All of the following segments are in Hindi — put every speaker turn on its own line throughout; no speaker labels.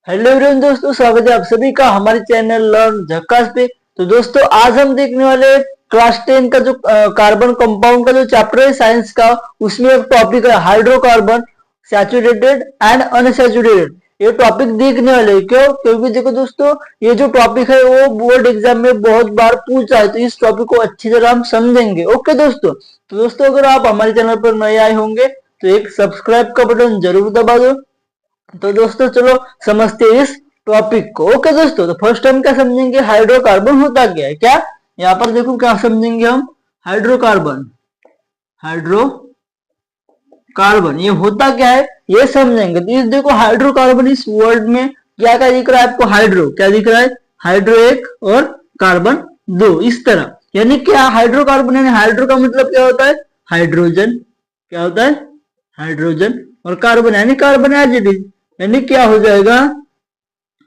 हेलो एवरीवन दोस्तों, स्वागत है आप सभी का हमारे चैनल लर्न झक्कास पे। तो दोस्तों आज हम देखने वाले क्लास 10 का जो कार्बन कंपाउंड का जो चैप्टर है साइंस का, उसमें एक टॉपिक है हाइड्रोकार्बन सैचुरेटेड एंड अनसैचुरेटेड। ये टॉपिक देखने वाले हैं। क्यों? क्योंकि देखो दोस्तों, ये जो टॉपिक है वो बोर्ड एग्जाम में बहुत बार पूछा है, तो इस टॉपिक को अच्छी तरह हम समझेंगे। ओके दोस्तों, तो दोस्तों अगर आप हमारे चैनल पर नए आए होंगे तो एक सब्सक्राइब का बटन जरूर दबा दो। तो दोस्तों चलो समझते हैं इस टॉपिक को। ओके दोस्तों, तो फर्स्ट हम क्या समझेंगे, हाइड्रोकार्बन होता क्या है। क्या यहाँ पर देखो क्या समझेंगे हम, हाइड्रोकार्बन। हाइड्रोकार्बन ये होता क्या है ये समझेंगे। तो इस देखो हाइड्रोकार्बन इस वर्ड में क्या क्या दिख रहा है आपको, हाइड्रो क्या दिख रहा है, हाइड्रो एक और कार्बन दो, इस तरह। यानी क्या हाइड्रोकार्बन, यानी हाइड्रो का मतलब क्या होता है, हाइड्रोजन। क्या होता है, हाइड्रोजन। और कार्बन यानी कार्बन एज इट इज, यानी क्या हो जाएगा,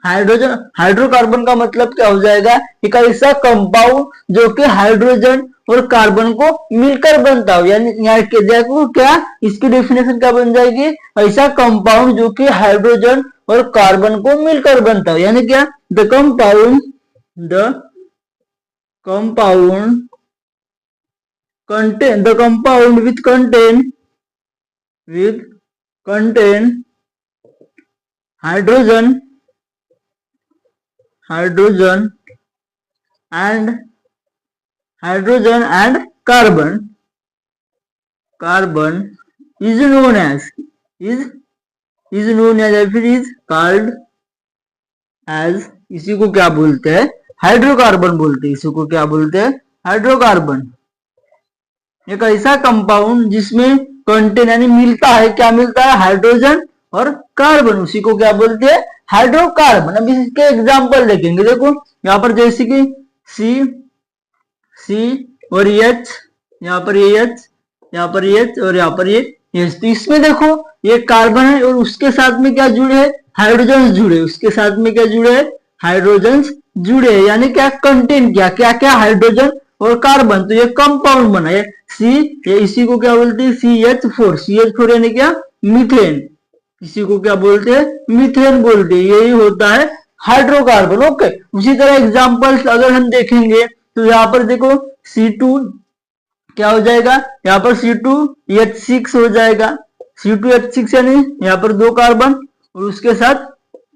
हाइड्रोजन। हाइड्रोकार्बन का मतलब क्या हो जाएगा, एक ऐसा कंपाउंड जो कि हाइड्रोजन और कार्बन को मिलकर बनता हो। यानी यहाँ देखो क्या, इसकी डेफिनेशन क्या बन जाएगी, ऐसा कंपाउंड जो कि हाइड्रोजन और कार्बन को मिलकर बनता हो। यानी क्या, the compound contain the compound with contain hydrogen and carbon is known as या फिर is called as, इसी को क्या बोलते हैं, हाइड्रोकार्बन बोलते हैं। इसी को क्या बोलते हैं, हाइड्रोकार्बन। एक ऐसा कंपाउंड जिसमें कंटेन यानी मिलता है, क्या मिलता है, हाइड्रोजन और कार्बन, उसी को क्या बोलते हैं, हाइड्रोकार्बन। अब इसके एग्जांपल देखेंगे। देखो यहाँ पर जैसे कि सी और एच, यहाँ पर ये एच, यहाँ पर एच और यहाँ पर ये एच। तो इसमें देखो ये कार्बन है और उसके साथ में क्या जुड़े हैं, हाइड्रोजन जुड़े, उसके साथ में क्या जुड़े हैं, हाइड्रोजन जुड़े। यानी क्या कंटेन क्या क्या क्या, हाइड्रोजन और कार्बन। तो ये कंपाउंड बना है सी, ये इसी को क्या बोलते हैं, CH4 यानी क्या, मीथेन। इसी को क्या बोलते हैं, मीथेन बोलते हैं। यही होता है हाइड्रोकार्बन। ओके, उसी तरह एग्जांपल्स अगर हम देखेंगे तो यहाँ पर देखो C2 क्या हो जाएगा, यहाँ पर C2H6 हो जाएगा। C2H6 यानी यहाँ पर 2 कार्बन और उसके साथ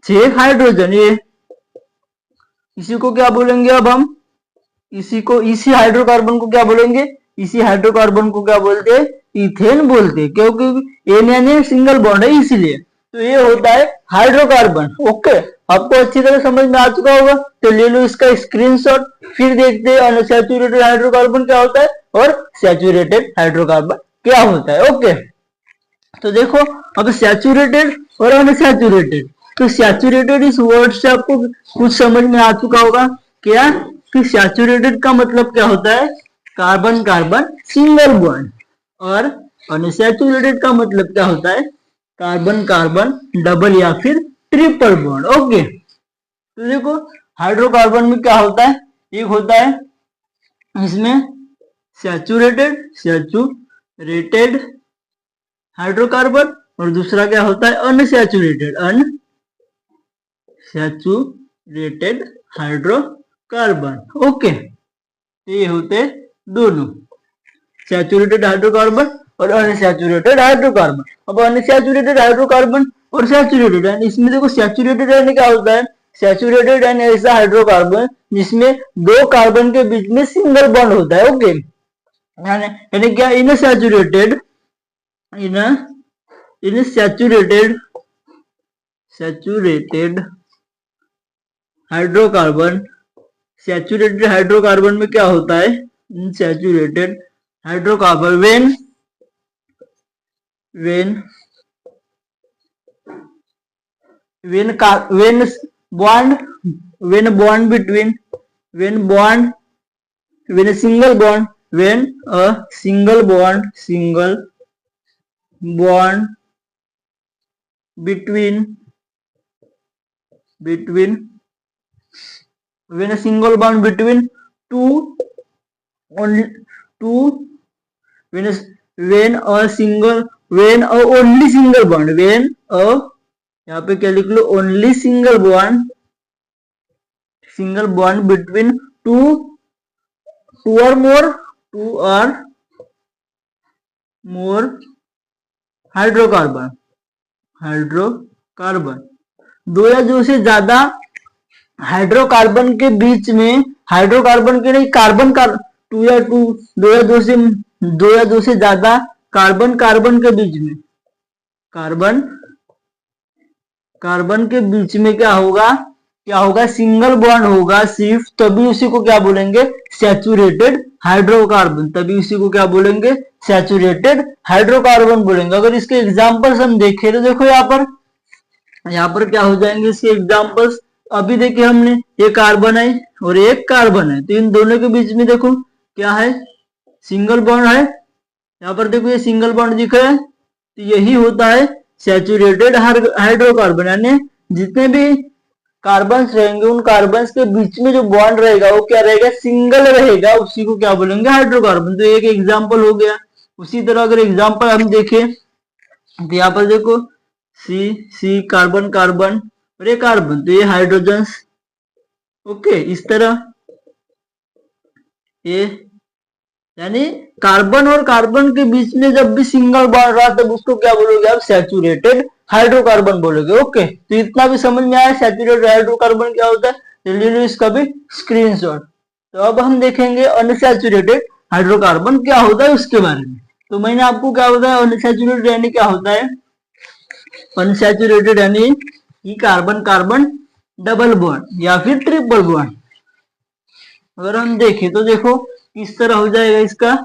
6 हाइड्रोजन। ये इसी को क्या बोलेंगे, अब हम इसी हाइड्रोकार्बन को क्या बोलेंगे, इसी हाइड्रोकार्बन को क्या बोलते हैं, इथेन बोलते हैं। क्योंकि एन यानी सिंगल बॉन्ड है इसीलिए। तो ये होता है हाइड्रोकार्बन। ओके, आपको अच्छी तरह समझ में आ चुका होगा। तो ले लो इसका स्क्रीनशॉट, फिर देखते हैं अनसैचुरेटेड हाइड्रोकार्बन क्या होता है और सैचुरेटेड हाइड्रोकार्बन क्या होता है। ओके, तो देखो अब सैचुरेटेड और अनसैचुरेटेड। तो सैचुरेटेड इस वर्ड से आपको कुछ समझ में आ चुका होगा। क्या कि सैचुरेटेड का मतलब क्या होता है, कार्बन कार्बन सिंगल बॉन्ड। और अनसैचुरेटेड का मतलब क्या होता है, कार्बन कार्बन डबल या फिर ट्रिपल बॉन्ड। ओके, तो देखो हाइड्रोकार्बन में क्या होता है, एक होता है इसमें सैचुरेटेड हाइड्रोकार्बन और दूसरा क्या होता है, अनसैचुरेटेड हाइड्रोकार्बन। ओके, ये होते दोनों, सैचुरेटेड हाइड्रोकार्बन और अनसैचुरेटेड हाइड्रोकार्बन। अब अनसैचुरेटेड हाइड्रोकार्बन और सैचुरेटेड, यानी इसमें देखो सैचुरेटेड यानी क्या होता है, सैचुरेटेड यानी ऐसा हाइड्रोकार्बन जिसमें 2 कार्बन के बीच में सिंगल बॉन्ड होता है। ओके, यानी क्या, इन सैचुरेटेड हाइड्रोकार्बन, सैचुरेटेड हाइड्रोकार्बन में क्या होता है, saturated hydrocarbon when a single bond between two only two when a only single bond यहाँ पे क्या लिख लो, only single bond between two और मोर हाइड्रोकार्बन दो या दो से ज्यादा हाइड्रोकार्बन के बीच में, हाइड्रोकार्बन के नहीं, कार्बन का दो या दो से ज्यादा कार्बन के बीच में, कार्बन के बीच में क्या होगा सिंगल बॉन्ड होगा सिर्फ, तभी उसी को क्या बोलेंगे, सैचुरेटेड हाइड्रोकार्बन, तभी उसी को क्या बोलेंगे, सैचुरेटेड हाइड्रोकार्बन बोलेंगे। अगर इसके एग्जांपल्स हम देखें तो देखो यहाँ पर क्या हो जाएंगे इसके एग्जांपल्स। अभी देखिए हमने, ये कार्बन है और एक कार्बन है, तो इन दोनों के बीच में देखो क्या है, सिंगल बॉन्ड है। यहाँ पर देखो ये सिंगल बॉन्ड दिख रहा है, तो यही होता है सैचुरेटेड हाइड्रोकार्बन, यानी जितने भी कार्बन्स रहेंगे उन कार्बन्स के बीच में जो बॉन्ड रहेगा वो क्या रहेगा, सिंगल रहेगा, उसी को क्या बोलेंगे, हाइड्रोकार्बन। तो एक एग्जांपल हो गया। उसी तरह अगर एग्जांपल हम देखें तो यहाँ पर देखो सी कार्बन और ये कार्बन, तो ये हाइड्रोजन्स। ओके, इस तरह ये, यानी कार्बन और कार्बन के बीच में जब भी सिंगल बॉन्ड रहा तब उसको क्या बोलोगे आप, सैचुरेटेड हाइड्रोकार्बन बोलोगे। ओके, तो इतना भी समझ में आया सैचुरेटेड हाइड्रोकार्बन क्या होता है, तो ले लो इसका भी स्क्रीनशॉट। तो अब हम देखेंगे अनसैचुरेटेड हाइड्रोकार्बन क्या होता है उसके बारे में। तो मैंने आपको क्या बताया, अनसैचुरेटेड यानी क्या होता है, अनसैचुरेटेड यानी कि कार्बन कार्बन डबल बॉन्ड या फिर ट्रिपल बॉन्ड। अगर हम देखें तो देखो किस तरह हो जाएगा, इसका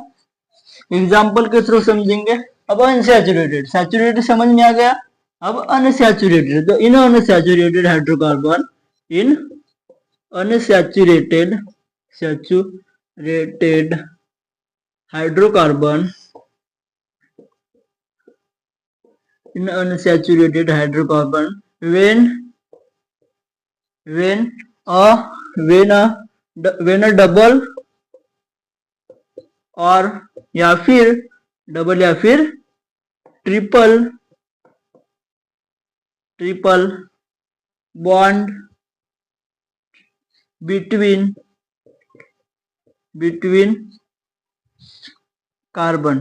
एग्जांपल के थ्रू समझेंगे। अब अनसैचुरेटेड, सैचुरेटेड समझ में आ गया। अब अनसैचुरेटेड, तो in unsaturated hydrocarbon, in unsaturated hydrocarbon, in unsaturated hydrocarbon when a double और या फिर triple bond between carbon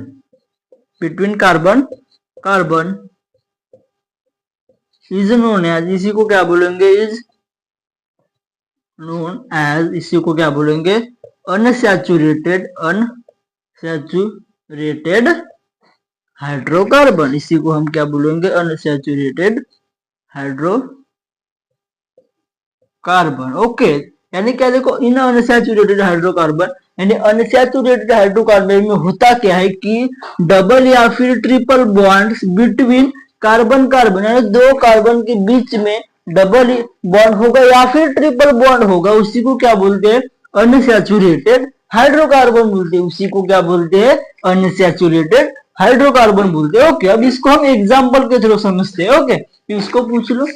is known as, इसी को क्या बोलेंगे, इसी को क्या बोलेंगे, अनसैचुरेटेड हाइड्रोकार्बन। इसी को हम क्या बोलेंगे, अनसैचुरेटेड हाइड्रोकार्बन। ओके, यानी क्या देखो, इन अनसैचुरेटेड हाइड्रोकार्बन, यानी अनसैचुरेटेड हाइड्रोकार्बन में होता क्या है कि डबल या फिर ट्रिपल बॉन्ड्स बिटवीन कार्बन यानी दो कार्बन के बीच में डबल बॉन्ड होगा या फिर ट्रिपल बॉन्ड होगा, उसी को क्या बोलते हैं, अनसैचुरेटेड हाइड्रोकार्बन बोलते हैं। उसी को क्या बोलते हैं, अनसैचुरेटेड हाइड्रोकार्बन बोलते हैं। ओके, अब इसको हम एग्जाम्पल के थ्रू समझते हैं। ओके, इसको पूछ लो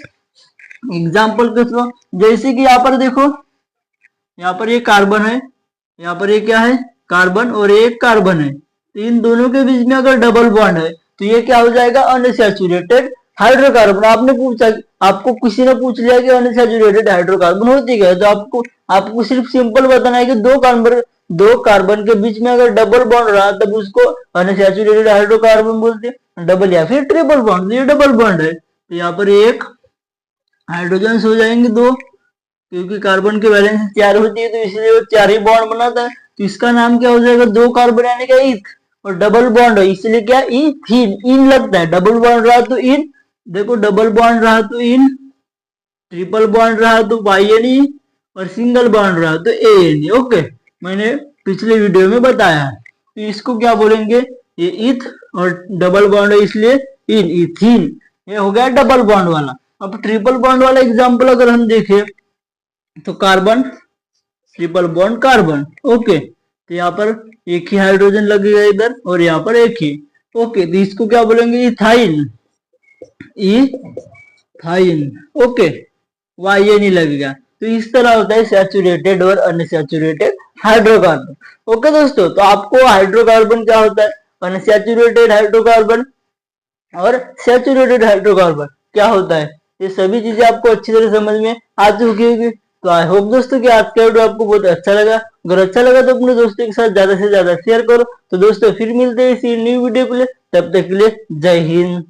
एग्जाम्पल के थ्रू। जैसे कि यहाँ पर देखो, यहाँ पर ये कार्बन है, यहाँ पर ये क्या है, कार्बन और एक कार्बन है, तो इन दोनों के बीच में अगर डबल बॉन्ड है तो ये क्या हो जाएगा, अनसैचुरेटेड हाइड्रोकार्बन। आपने पूछा, आपको किसी ने पूछ लिया कि अनसैचुरेटेड हाइड्रोकार्बन होती क्या है, तो आपको सिर्फ सिंपल बताना है कि दो कार्बन के बीच में अगर डबल बॉन्ड रहा तब उसको अनसैचुरेटेड हाइड्रोकार्बन बोलते हैं, डबल या फिर ट्रिपल बॉन्ड। ये डबल बॉन्ड है, तो यहाँ पर एक हाइड्रोजन हो जाएंगे दो, क्योंकि कार्बन की वैलेंसी 4 होती है तो इसलिए वो 4 ही बॉन्ड बनाता है, तो इसका नाम क्या हो जाएगा, दो कार्बन यानी क्या, ईथ। और डबल बॉन्ड है इसलिए क्या, इथीन, इन लगता है। डबल बॉन्ड रहा तो इन, देखो डबल बॉन्ड रहा तो इन, ट्रिपल बॉन्ड रहा तो YNE, और सिंगल बॉन्ड रहा तो ANE। ओके, मैंने पिछले वीडियो में बताया है। तो इसको क्या बोलेंगे, ये इथ और डबल बॉन्ड है इसलिए इन, इथीन। ये हो गया डबल बॉन्ड वाला। अब ट्रिपल बॉन्ड वाला एग्जाम्पल अगर हम देखें तो carbon, triple bond carbon. Okay, तो यहाँ पर एक ही हाइड्रोजन लगेगा इधर और यहाँ पर एक ही। ओके, तो इसको क्या बोलेंगे, इथाइन, ओके, YNE लगेगा। तो इस तरह होता है सैचुरेटेड और अनसैचुरेटेड हाइड्रोकार्बन। ओके दोस्तों, तो आपको हाइड्रोकार्बन क्या होता है, अनसैचुरेटेड हाइड्रोकार्बन और सैचुरेटेड हाइड्रोकार्बन क्या होता है, ये सभी चीजें आपको अच्छी तरह समझ में आ चुकी होगी। तो आई होप दोस्तों कि आज का वीडियो आपको बहुत अच्छा लगा। अगर अच्छा लगा तो अपने दोस्तों के साथ ज्यादा से ज्यादा शेयर करो। तो दोस्तों फिर मिलते हैं इसी न्यू वीडियो के लिए, तब तक के लिए जय हिंद।